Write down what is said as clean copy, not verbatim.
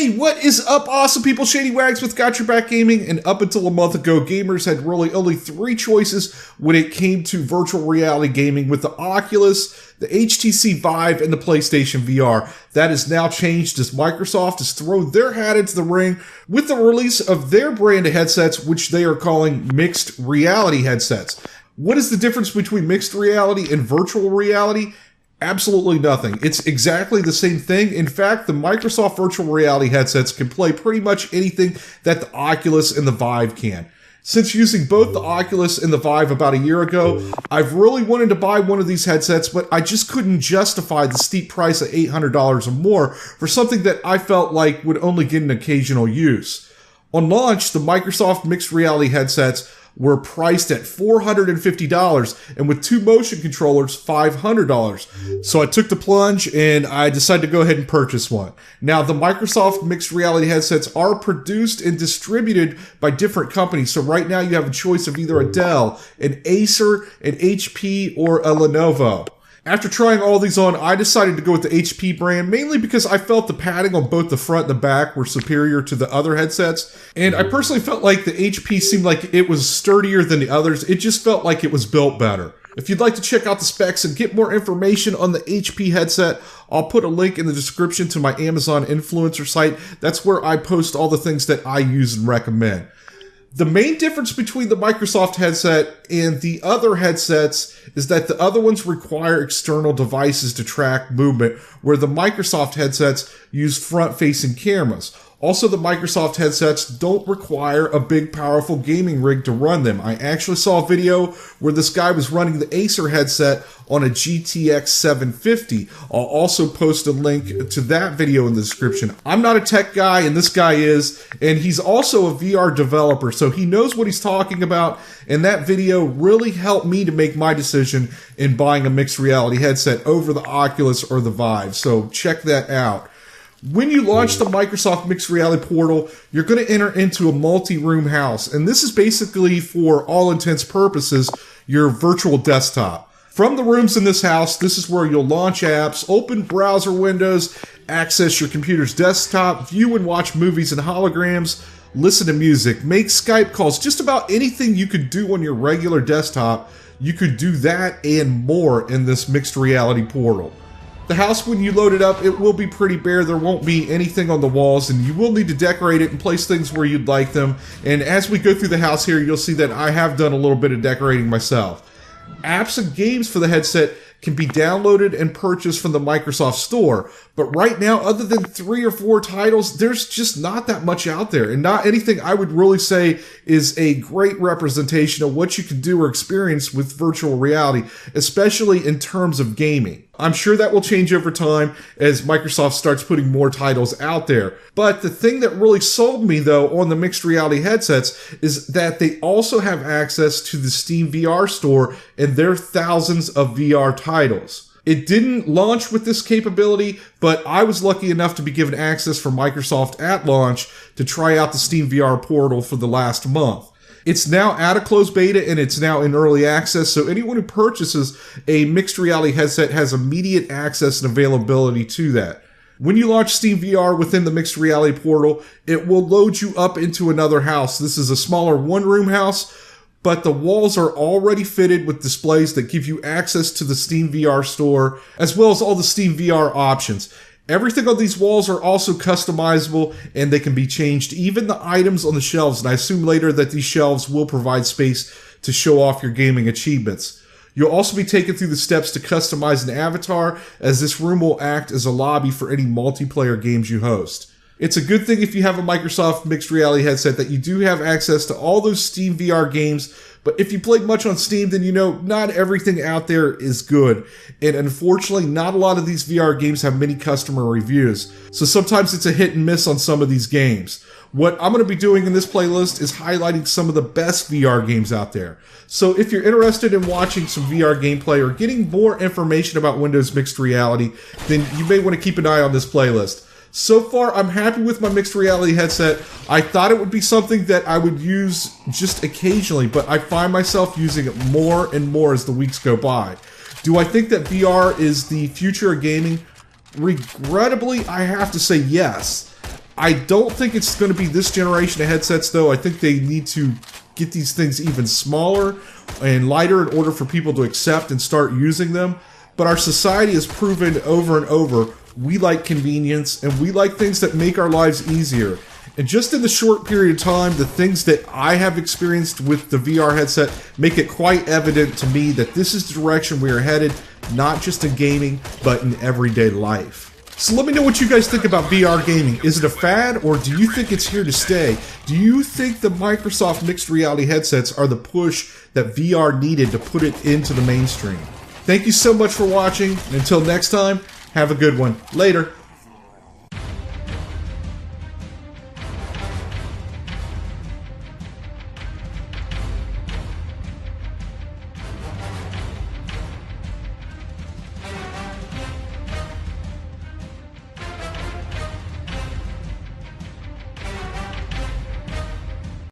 Hey, what is up, awesome people? Shady Wags with Got Your Back Gaming, and up until a month ago, gamers had really only three choices when it came to virtual reality gaming with the Oculus, the HTC Vive, and the PlayStation VR. That has now changed as Microsoft has thrown their hat into the ring with the release of their brand of headsets, which they are calling mixed reality headsets. What is the difference between mixed reality and virtual reality? Absolutely nothing. It's exactly the same thing. In fact, the Microsoft virtual reality headsets can play pretty much anything that the Oculus and the Vive can. Since using both the Oculus and the Vive about a year ago, I've really wanted to buy one of these headsets, but I just couldn't justify the steep price of $800 or more for something that I felt like would only get an occasional use. On launch, the Microsoft mixed reality headsets were priced at $450, and with two motion controllers, $500. So I took the plunge and I decided to go ahead and purchase one. Now, the Microsoft mixed reality headsets are produced and distributed by different companies. So right now you have a choice of either a Dell, an Acer, an HP, or a Lenovo. After trying all these on, I decided to go with the HP brand, mainly because I felt the padding on both the front and the back were superior to the other headsets. And I personally felt like the HP seemed like it was sturdier than the others. It just felt like it was built better. If you'd like to check out the specs and get more information on the HP headset, I'll put a link in the description to my Amazon influencer site. That's where I post all the things that I use and recommend. The main difference between the Microsoft headset and the other headsets is that the other ones require external devices to track movement, where the Microsoft headsets use front-facing cameras. Also, the Microsoft headsets don't require a big, powerful gaming rig to run them. I actually saw a video where this guy was running the Acer headset on a GTX 750. I'll also post a link to that video in the description. I'm not a tech guy, and this guy is, and he's also a VR developer, so he knows what he's talking about, and that video really helped me to make my decision in buying a mixed reality headset over the Oculus or the Vive, so check that out. When you launch the Microsoft Mixed Reality Portal, you're going to enter into a multi-room house, and this is basically, for all intents and purposes, your virtual desktop. From the rooms in this house, this is where you'll launch apps, open browser windows, access your computer's desktop, view and watch movies and holograms, listen to music, make Skype calls, just about anything you could do on your regular desktop, you could do that and more in this Mixed Reality Portal. The house, when you load it up, it will be pretty bare. There won't be anything on the walls, and you will need to decorate it and place things where you'd like them. And as we go through the house here, you'll see that I have done a little bit of decorating myself. Apps and games for the headset can be downloaded and purchased from the Microsoft Store. But right now, other than 3 or 4 titles, there's just not that much out there. And not anything I would really say is a great representation of what you can do or experience with virtual reality, especially in terms of gaming. I'm sure that will change over time as Microsoft starts putting more titles out there. But the thing that really sold me, though, on the mixed reality headsets is that they also have access to the Steam VR store and their thousands of VR titles. It didn't launch with this capability, but I was lucky enough to be given access from Microsoft at launch to try out the Steam VR portal for the last month. It's now out of closed beta and it's now in early access, so anyone who purchases a mixed reality headset has immediate access and availability to that. When you launch Steam VR within the mixed reality portal, it will load you up into another house. This is a smaller one-room house, but the walls are already fitted with displays that give you access to the Steam VR store, as well as all the Steam VR options. Everything on these walls are also customizable and they can be changed, even the items on the shelves, and I assume later that these shelves will provide space to show off your gaming achievements. You'll also be taken through the steps to customize an avatar, as this room will act as a lobby for any multiplayer games you host. It's a good thing if you have a Microsoft mixed reality headset that you do have access to all those Steam VR games, but if you played much on Steam, then you know not everything out there is good. And unfortunately, not a lot of these VR games have many customer reviews. So sometimes it's a hit and miss on some of these games. What I'm going to be doing in this playlist is highlighting some of the best VR games out there. So if you're interested in watching some VR gameplay or getting more information about Windows Mixed Reality, then you may want to keep an eye on this playlist. So far, I'm happy with my mixed reality headset. I thought it would be something that I would use just occasionally, but I find myself using it more and more as the weeks go by. Do I think that VR is the future of gaming? Regrettably, I have to say yes. I don't think it's going to be this generation of headsets, though. I think they need to get these things even smaller and lighter in order for people to accept and start using them. But our society has proven over and over we like convenience and we like things that make our lives easier. And just in the short period of time, the things that I have experienced with the VR headset make it quite evident to me that this is the direction we are headed, not just in gaming, but in everyday life. So let me know what you guys think about VR gaming. Is it a fad, or do you think it's here to stay? Do you think the Microsoft mixed reality headsets are the push that VR needed to put it into the mainstream? Thank you so much for watching, and until next time, have a good one. Later.